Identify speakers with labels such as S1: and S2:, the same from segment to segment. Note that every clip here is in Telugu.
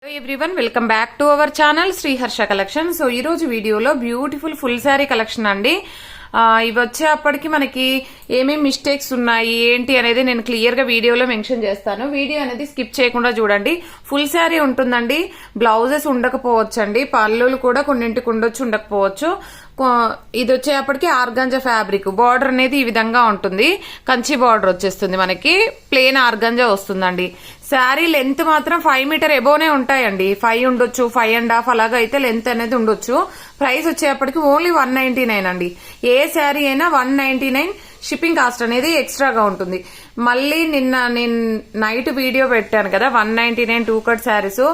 S1: Hello everyone, welcome back to our channel Sri Harsha Collection. So ఈ రోజు వీడియోలో బ్యూటిఫుల్ ఫుల్ శారీ కలెక్షన్ అండి. ఇవి వచ్చేప్పటికి మనకి ఏమేమి మిస్టేక్స్ ఉన్నాయి ఏంటి అనేది నేను క్లియర్ గా వీడియోలో మెన్షన్ చేస్తాను. వీడియో అనేది స్కిప్ చేయకుండా చూడండి. ఫుల్ శారీ ఉంటుందండి, బ్లౌజెస్ ఉండకపోవచ్చండి, పళ్ళులు కూడా కొన్నింటికి ఉండొచ్చు ఉండకపోవచ్చు. ఇది వచ్చేప్పటికి ఆర్గాంజా ఫ్యాబ్రిక్, బార్డర్ అనేది ఈ విధంగా ఉంటుంది, కంచి బార్డర్ వచ్చేస్తుంది, మనకి ప్లేన్ ఆర్గాంజా వస్తుందండి. శారీ లెంత్ మాత్రం 5 మీటర్ ఎబోనే ఉంటాయండి, 5 ఉండొచ్చు, 5.5 అలాగా అయితే లెంత్ అనేది ఉండొచ్చు. ప్రైస్ వచ్చేప్పటికి ఓన్లీ 199 అండి. ఏ శారీ అయినా 199, షిప్పింగ్ కాస్ట్ అనేది ఎక్స్ట్రాగా ఉంటుంది. మళ్ళీ నేను నైట్ వీడియో పెట్టాను కదా 199 2 కట్ శారీస్,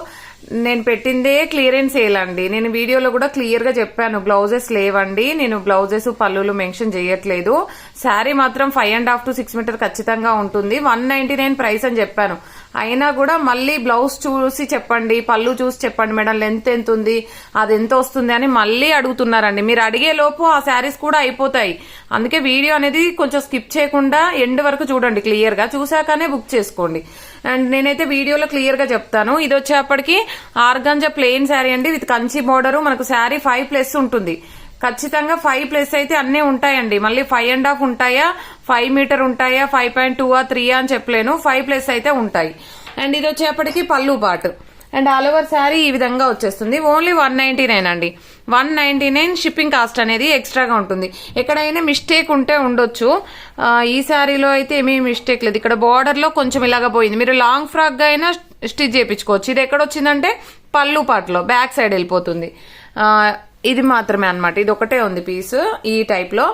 S1: నేను పెట్టిందే క్లియరెన్స్ సేల్ అండి. నేను వీడియోలో కూడా క్లియర్ గా చెప్పాను, బ్లౌజెస్ లేవండి, నేను బ్లౌజెస్ పళ్ళులు మెన్షన్ చేయట్లేదు. శారీ మాత్రం 5.5 to 6 మీటర్ ఖచ్చితంగా ఉంటుంది. 199 ప్రైస్ అని చెప్పాను. అయినా కూడా మళ్ళీ బ్లౌజ్ చూసి చెప్పండి, పళ్ళు చూసి చెప్పండి మేడం, లెంత్ ఎంత ఉంది, అది ఎంత వస్తుంది అని మళ్ళీ అడుగుతున్నారండి. మీరు అడిగే లోపు ఆ శారీస్ కూడా అయిపోతాయి. అందుకే వీడియో అనేది కొంచెం స్కిప్ చేయకుండా ఎండ్ వరకు చూడండి, క్లియర్ గా చూసాకనే బుక్ చేసుకోండి. అండ్ నేనైతే వీడియోలో క్లియర్ గా చెప్తాను. ఇది వచ్చేప్పటికి ఆర్గాంజా ప్లెయిన్ శారీ అండి, విత్ కంచి బోర్డర్. మనకు శారీ 5+ ఉంటుంది, ఖచ్చితంగా 5+ అయితే అన్నీ ఉంటాయండి. మళ్ళీ 5.5 ఉంటాయా, 5 మీటర్ ఉంటాయా, 5.2 3 అని చెప్పలేను, 5+ అయితే ఉంటాయి. అండ్ ఇది వచ్చేప్పటికి పళ్ళు పాటు అండ్ ఆల్ ఓవర్ శారీ ఈ విధంగా వచ్చేస్తుంది. ఓన్లీ 199 అండి. 199 షిప్పింగ్ కాస్ట్ అనేది ఎక్స్ట్రాగా ఉంటుంది. ఎక్కడైనా మిస్టేక్ ఉంటే ఉండొచ్చు, ఈ శారీలో అయితే ఏమీ మిస్టేక్ లేదు. ఇక్కడ బార్డర్ లో కొంచెం ఇలాగా పోయింది, మీరు లాంగ్ ఫ్రాక్ గా అయినా స్టిచ్ చేయించుకోవచ్చు. ఇది ఎక్కడ వచ్చిందంటే పళ్ళు పాటలో బ్యాక్ సైడ్ వెళ్ళిపోతుంది. ఇది మాత్రమే అన్నమాట, ఇది ఒకటే ఉంది పీస్ ఈ టైప్ లో.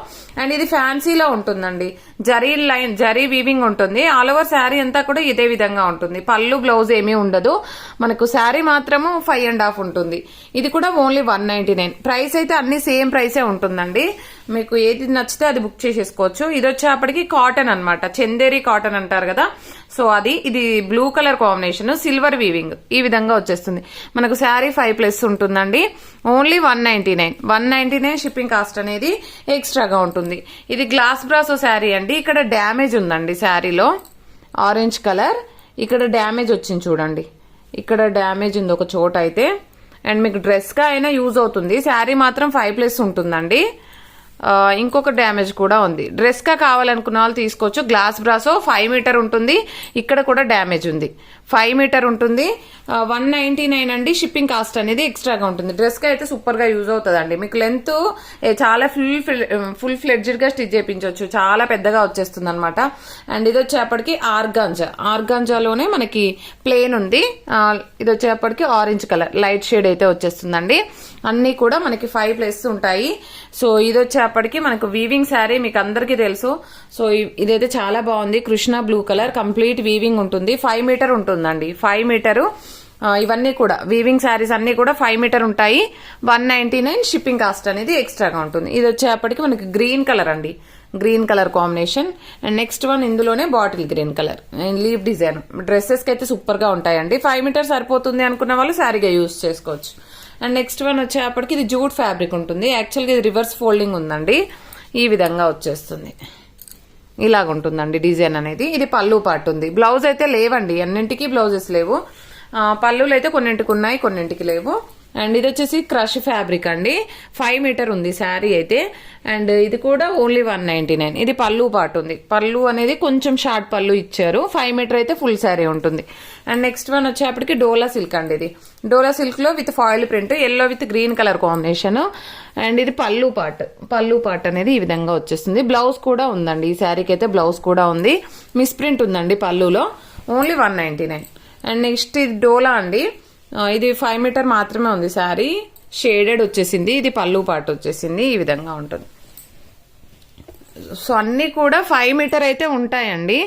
S1: అండ్ ఇది ఫ్యాన్సీలో ఉంటుందండి, జరీ వీవింగ్ ఉంటుంది. ఆల్ ఓవర్ శారీ అంతా కూడా ఇదే విధంగా ఉంటుంది. పళ్ళు బ్లౌజ్ ఏమీ ఉండదు, మనకు శారీ మాత్రము 5.5 ఉంటుంది. ఇది కూడా ఓన్లీ 199. ప్రైస్ అయితే అన్ని సేమ్ ప్రైసే ఉంటుందండి. మీకు ఏది నచ్చితే అది బుక్ చేసేసుకోవచ్చు. ఇది వచ్చేప్పటికి కాటన్ అన్నమాట, చందేరి కాటన్ అంటారు కదా, సో అది. ఇది blue colour combination, silver weaving ఈ విధంగా వచ్చేస్తుంది. మనకు శారీ 5+ ఉంటుందండి. ఓన్లీ 199 షిప్పింగ్ కాస్ట్ అనేది ఎక్స్ట్రాగా ఉంటుంది. ఇది గ్లాస్ బ్రాసో శారీ అండి. ఇక్కడ డ్యామేజ్ ఉందండి శారీలో, ఆరెంజ్ కలర్, ఇక్కడ డ్యామేజ్ వచ్చింది చూడండి, ఇక్కడ డ్యామేజ్ ఉంది ఒక చోట అయితే. అండ్ మీకు డ్రెస్ గా అయినా యూజ్ అవుతుంది. శారీ మాత్రం 5+ ఉంటుందండి. ఇంకొక డ్యామేజ్ కూడా ఉంది. డ్రెస్ గా కావాలనుకున్న వాళ్ళు తీసుకోవచ్చు. గ్లాస్ బ్రాసో 5 మీటర్ ఉంటుంది, ఇక్కడ కూడా డ్యామేజ్ ఉంది, 5 మీటర్ ఉంటుంది. 199 అండి. షిప్పింగ్ కాస్ట్ అనేది ఎక్స్ట్రాగా ఉంటుంది. డ్రెస్ గా అయితే సూపర్ గా యూజ్ అవుతుందండి. మీకు లెంత్ చాలా ఫుల్ ఫ్లెడ్జ్డ్ గా స్టిచ్ చేయించవచ్చు, చాలా పెద్దగా వచ్చేస్తుంది అనమాట. అండ్ ఇది వచ్చేప్పటికి ఆర్గాంజాలోనే మనకి ప్లేన్ ఉంది. ఇది వచ్చేప్పటికి ఆరెంజ్ కలర్ లైట్ షేడ్ అయితే వచ్చేస్తుందండి. అన్ని కూడా మనకి 5+ ఉంటాయి. సో ఇది వచ్చేప్పటికి మనకు వీవింగ్ శారీ, మీకు అందరికీ తెలుసు. సో ఇదైతే చాలా బాగుంది, Krishna blue colour, complete weaving ఉంటుంది. 5 మీటర్ ఉంటుందండి, 5 మీటరు. ఇవన్నీ కూడా వీవింగ్ శారీస్ అన్ని కూడా 5 మీటర్ ఉంటాయి. 199 షిప్పింగ్ కాస్ట్ అనేది ఎక్స్ట్రాగా ఉంటుంది. ఇది వచ్చేప్పటికి మనకి గ్రీన్ కలర్ అండి, green colour combination. And next one ఇందులోనే bottle green colour leave design. Dresses కి అయితే సూపర్ గా ఉంటాయండి. 5 మీటర్ సరిపోతుంది అనుకున్న వాళ్ళు శారీగా యూజ్ చేసుకోవచ్చు. అండ్ నెక్స్ట్ వన్ వచ్చేప్పటికి ఇది జూట్ ఫ్యాబ్రిక్ ఉంటుంది. యాక్చువల్గా ఇది రివర్స్ ఫోల్డింగ్ ఉందండి, ఈ విధంగా వచ్చేస్తుంది, ఇలాగ ఉంటుందండి డిజైన్ అనేది. ఇది పళ్ళు పాటు ఉంది. బ్లౌజ్ అయితే లేవండి, అన్నింటికి బ్లౌజెస్ లేవు. పళ్ళులు అయితే కొన్నింటికి ఉన్నాయి, కొన్నింటికి లేవు. అండ్ ఇది వచ్చేసి క్రష్ ఫ్యాబ్రిక్ అండి, 5 మీటర్ ఉంది శారీ అయితే. అండ్ ఇది కూడా ఓన్లీ 199. ఇది పళ్ళు పాటు ఉంది, పళ్ళు అనేది కొంచెం షార్ట్ పళ్ళు ఇచ్చారు. 5 మీటర్ అయితే ఫుల్ శారీ ఉంటుంది. అండ్ నెక్స్ట్ వన్ వచ్చేప్పటికి డోలా సిల్క్ అండి. ఇది డోలా సిల్క్ లో with foil print, yellow with green colour combination. And ఇది పళ్ళు పార్ట్ అనేది ఈ విధంగా వచ్చేస్తుంది. బ్లౌజ్ కూడా ఉందండి, ఈ శారీకి అయితే బ్లౌజ్ కూడా ఉంది. మిస్ ప్రింట్ ఉందండి పళ్ళులో. ఓన్లీ 199. అండ్ నెక్స్ట్ ఇది డోలా అండి, ఇది 5 మీటర్ మాత్రమే ఉంది శారీ, షేడెడ్ వచ్చేసింది. ఇది పళ్ళు పార్ట్ వచ్చేసింది, ఈ విధంగా ఉంటుంది. సో అన్ని కూడా 5 మీటర్ అయితే ఉంటాయండి,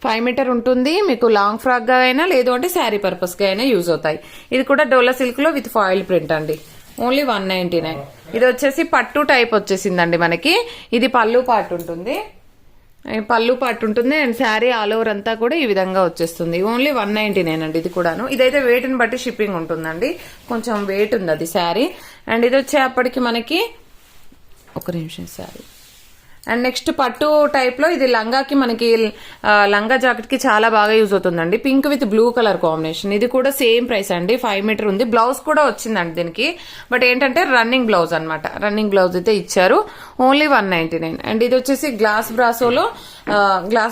S1: 5 మీటర్ ఉంటుంది. మీకు లాంగ్ ఫ్రాక్ గా అయినా, లేదు అంటే శారీ పర్పస్ గా అయినా యూజ్ అవుతాయి. ఇది కూడా డోలా సిల్క్ లో విత్ ఫాయిల్ ప్రింట్ అండి, ఓన్లీ 199. ఇది వచ్చేసి పట్టు టైప్ వచ్చేసిందండి మనకి. ఇది పళ్ళు పార్ట్ ఉంటుంది, అండ్ శారీ ఆల్ ఓవర్ అంతా కూడా ఈ విధంగా వచ్చేస్తుంది. ఓన్లీ 199 అండి. ఇది కూడాను, ఇదైతే వెయిట్ ని బట్టి షిప్పింగ్ ఉంటుందండి, కొంచెం వెయిట్ ఉంది అది శారీ. అండ్ ఇది వచ్చేప్పటికి మనకి ఒక నిమిషం శారీ. అండ్ నెక్స్ట్ పట్టు టైప్ లో ఇది లంగాకి మనకి లంగా జాకెట్ కి చాలా బాగా యూజ్ అవుతుందండి. Pink with blue colour combination. ఇది కూడా సేమ్ ప్రైస్ అండి, 5 మీటర్ ఉంది. బ్లౌజ్ కూడా వచ్చిందండి దీనికి, బట్ ఏంటంటే రన్నింగ్ బ్లౌజ్ అనమాట. రన్నింగ్ బ్లౌజ్ అయితే ఇచ్చారు, ఓన్లీ 199. అండ్ ఇది వచ్చేసి గ్లాస్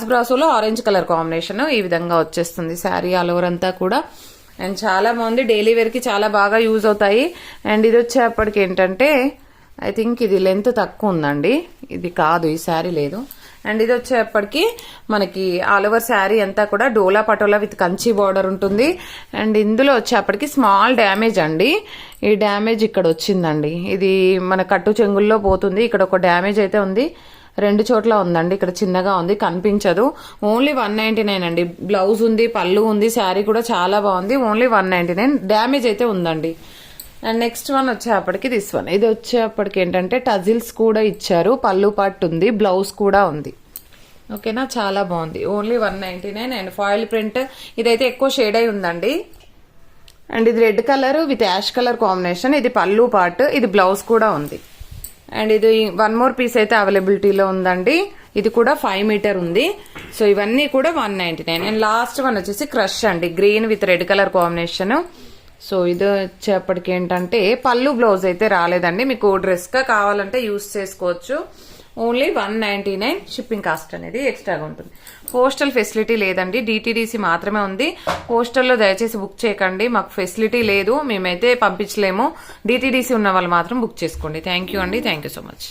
S1: బ్రాసోలో ఆరెంజ్ కలర్ కాంబినేషన్. ఈ విధంగా వచ్చేస్తుంది శారీ ఆల్ ఓవర్ అంతా కూడా. అండ్ చాలా బాగుంది, డైలీ వేర్ కి చాలా బాగా యూజ్ అవుతాయి. అండ్ ఇది వచ్చేప్పటికి ఏంటంటే ఐ థింక్ ఇది లెంత్ తక్కువ ఉందండి, ఇది కాదు, ఈ శారీ లేదు. అండ్ ఇది వచ్చేప్పటికి మనకి ఆల్ ఓవర్ శారీ అంతా కూడా డోలా పటోలా విత్ కంచి బార్డర్ ఉంటుంది. అండ్ ఇందులో వచ్చేప్పటికి స్మాల్ డ్యామేజ్ అండి, ఈ డ్యామేజ్ ఇక్కడ వచ్చిందండి. ఇది మన కట్టు చెంగుల్లో పోతుంది, ఇక్కడ ఒక డ్యామేజ్ అయితే ఉంది, 2 చోట్ల ఉందండి. ఇక్కడ చిన్నగా ఉంది, కనిపించదు. ఓన్లీ 199 అండి. బ్లౌజ్ ఉంది, పళ్ళు ఉంది, శారీ కూడా చాలా బాగుంది, ఓన్లీ 199. డ్యామేజ్ అయితే ఉందండి. అండ్ నెక్స్ట్ వన్ వచ్చేప్పటికి దిస్ వన్. ఇది వచ్చేప్పటికి ఏంటంటే టజిల్స్ కూడా ఇచ్చారు, పళ్ళు పట్టు ఉంది, బ్లౌజ్ కూడా ఉంది. ఓకేనా, చాలా బాగుంది, ఓన్లీ 199. అండ్ ఫాయిల్ ప్రింట్, ఇదైతే ఎక్కువ షేడ్ అయి ఉందండి. అండ్ ఇది red colour with ash colour combination. ఇది పళ్ళు పార్ట్, ఇది బ్లౌజ్ కూడా ఉంది. అండ్ ఇది 1 మోర్ పీస్ అయితే అవైలబిలిటీలో ఉందండి. ఇది కూడా 5 మీటర్ ఉంది. సో ఇవన్నీ కూడా 199. అండ్ లాస్ట్ వన్ వచ్చేసి క్రష్ అండి, green with red colour combination. So ఇది వచ్చేప్పటికి ఏంటంటే పళ్ళు బ్లౌజ్ అయితే రాలేదండి, మీకు డ్రెస్ గా కావాలంటే యూస్ చేసుకోవచ్చు. ఓన్లీ 199. షిప్పింగ్ కాస్ట్ అనేది ఎక్స్ట్రాగా ఉంటుంది. పోస్టల్ ఫెసిలిటీ లేదండి, డిటిడిసి మాత్రమే ఉంది. పోస్టల్లో దయచేసి బుక్ చేయకండి, మాకు ఫెసిలిటీ లేదు, మేమైతే పంపించలేము. డిటిడిసి ఉన్న వాళ్ళు మాత్రం బుక్ చేసుకోండి. థ్యాంక్ యూ అండి, థ్యాంక్ యూ సో మచ్.